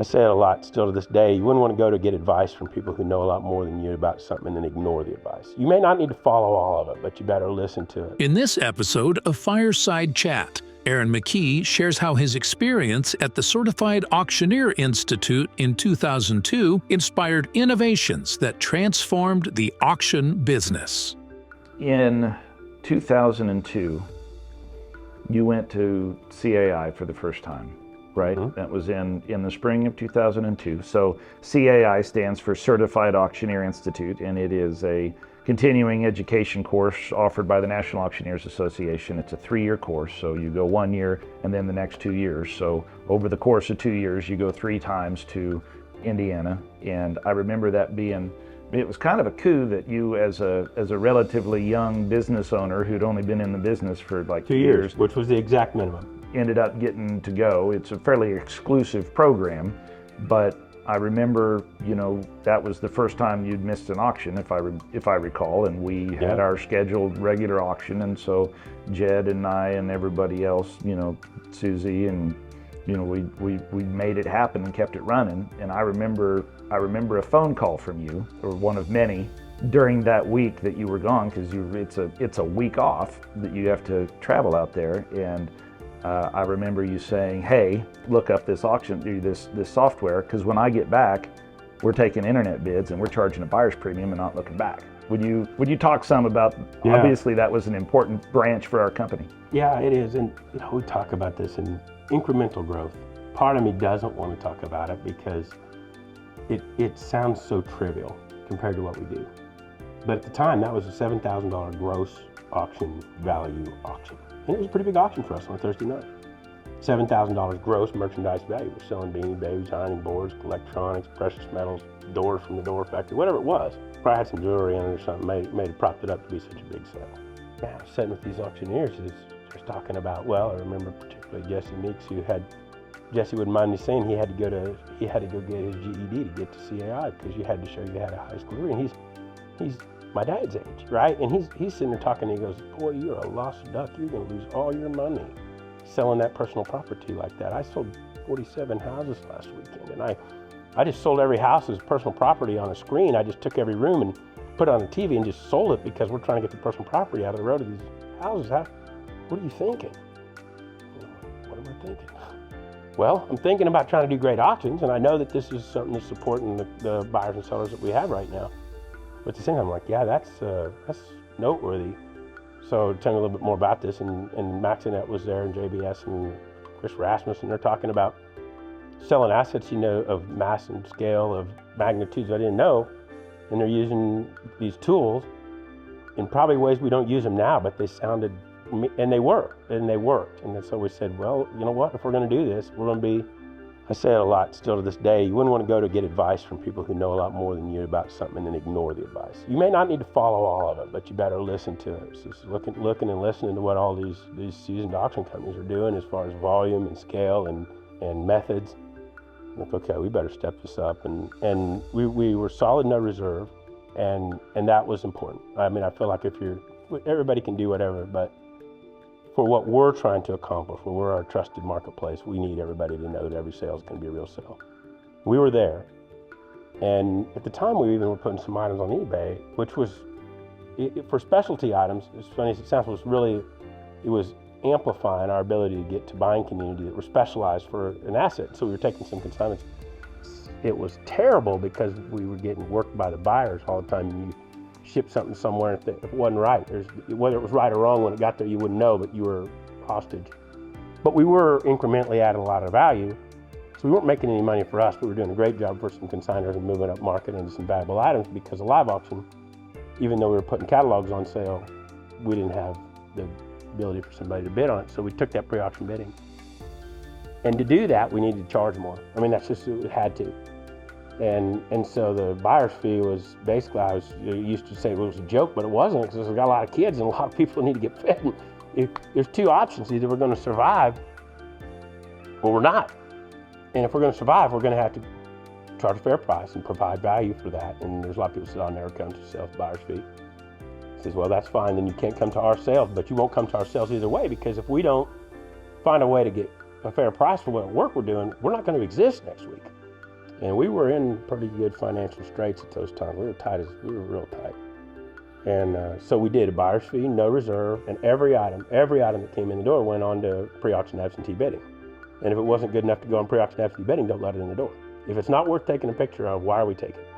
I say it a lot still to this day. You wouldn't want to go to get advice from people who know a lot more than you about something and then ignore the advice. You may not need to follow all of it, but you better listen to it. In this episode of Fireside Chat, Aaron McKee shares how his experience at the Certified Auctioneer Institute in 2002 inspired innovations that transformed the auction business. In 2002, you went to CAI for the first time, right? Mm-hmm. That was in the spring of 2002. So CAI stands for Certified Auctioneer Institute, and it is a continuing education course offered by the National Auctioneers Association. It's a 3-year course, so you go 1 year and then the next 2 years. So over the course of 2 years, you go 3 times to Indiana. And I remember that being, it was kind of a coup that you, as a relatively young business owner who'd only been in the business for like 2 years, which was the exact minimum, ended up getting to go. It's a fairly exclusive program, but I remember, that was the first time you'd missed an auction, if I recall, and we had our scheduled regular auction, and so Jed and I and everybody else, Susie, and we made it happen and kept it running. And I remember a phone call from you, or one of many, during that week that you were gone, because it's a week off that you have to travel out there, and I remember you saying, "Hey, look up this auction, this software, because when I get back, we're taking internet bids and we're charging a buyer's premium and not looking back." Would you talk some about? Yeah. Obviously, that was an important branch for our company. Yeah, it is, and we talk about this in incremental growth. Part of me doesn't want to talk about it because it sounds so trivial compared to what we do. But at the time, that was a $7,000 gross auction value auction. And it was a pretty big auction for us on a Thursday night. $7,000 gross merchandise value. We're selling beanie babies, ironing boards, electronics, precious metals, doors from the door factory, whatever it was. Probably had some jewelry in it or something, made it propped it up to be such a big sale. Yeah, I was sitting with these auctioneers just talking about, I remember particularly Jesse Meeks, Jesse wouldn't mind me saying he had to go get his GED to get to CAI because you had to show you had a high school degree. And he's my dad's age, right? And he's sitting there talking, and he goes, "Boy, you're a lost duck. You're going to lose all your money selling that personal property like that." I sold 47 houses last weekend, and I just sold every house as personal property on a screen. I just took every room and put it on the TV and just sold it because we're trying to get the personal property out of the road of these houses. What are you thinking? What am I thinking? Well, I'm thinking about trying to do great auctions, and I know that this is something that's supporting the buyers and sellers that we have right now. But at the same time, I'm like, yeah, that's noteworthy. So tell me a little bit more about this. And Maxinet was there, and JBS and Chris Rasmussen. They're talking about selling assets, of mass and scale, of magnitudes I didn't know. And they're using these tools in probably ways we don't use them now, but they sounded, and they worked. And so we said, well, you know what? If we're going to do this, we're going to be, I say it a lot still to this day, you wouldn't want to go to get advice from people who know a lot more than you about something and then ignore the advice. You may not need to follow all of it, but you better listen to it. So just looking and listening to what all these seasoned auction companies are doing as far as volume and scale and methods. Like, okay, we better step this up. And we were solid, no reserve, and that was important. I mean, I feel like everybody can do whatever, but for what we're trying to accomplish, when we're our trusted marketplace, we need everybody to know that every sale is going to be a real sale. We were there, and at the time we even were putting some items on eBay, which was, for specialty items, as funny as it sounds, it was amplifying our ability to get to buying community that were specialized for an asset. So we were taking some consignments. It was terrible because we were getting worked by the buyers all the time. And you ship something somewhere, if it wasn't right, whether it was right or wrong when it got there, you wouldn't know, but you were hostage. But we were incrementally adding a lot of value, so we weren't making any money for us, but we were doing a great job for some consigners and moving up market into some valuable items, because a live auction, even though we were putting catalogs on sale, we didn't have the ability for somebody to bid on it, so we took that pre-auction bidding. And to do that, we needed to charge more. I mean, that's just, it had to. And so the buyer's fee was basically, I used to say it was a joke, but it wasn't, because we've got a lot of kids and a lot of people need to get fed. And there's two options: either we're going to survive or we're not. And if we're going to survive, we're going to have to charge a fair price and provide value for that. And there's a lot of people who say, "I'll never come to sales buyer's fee." He says, well, that's fine, then you can't come to our sales, but you won't come to our sales either way, because if we don't find a way to get a fair price for what work we're doing, we're not going to exist next week. And we were in pretty good financial straits at those times. We were real tight. And so we did a buyer's fee, no reserve, and every item that came in the door went on to pre-auction absentee bidding. And if it wasn't good enough to go on pre-auction absentee bidding, don't let it in the door. If it's not worth taking a picture of, why are we taking it?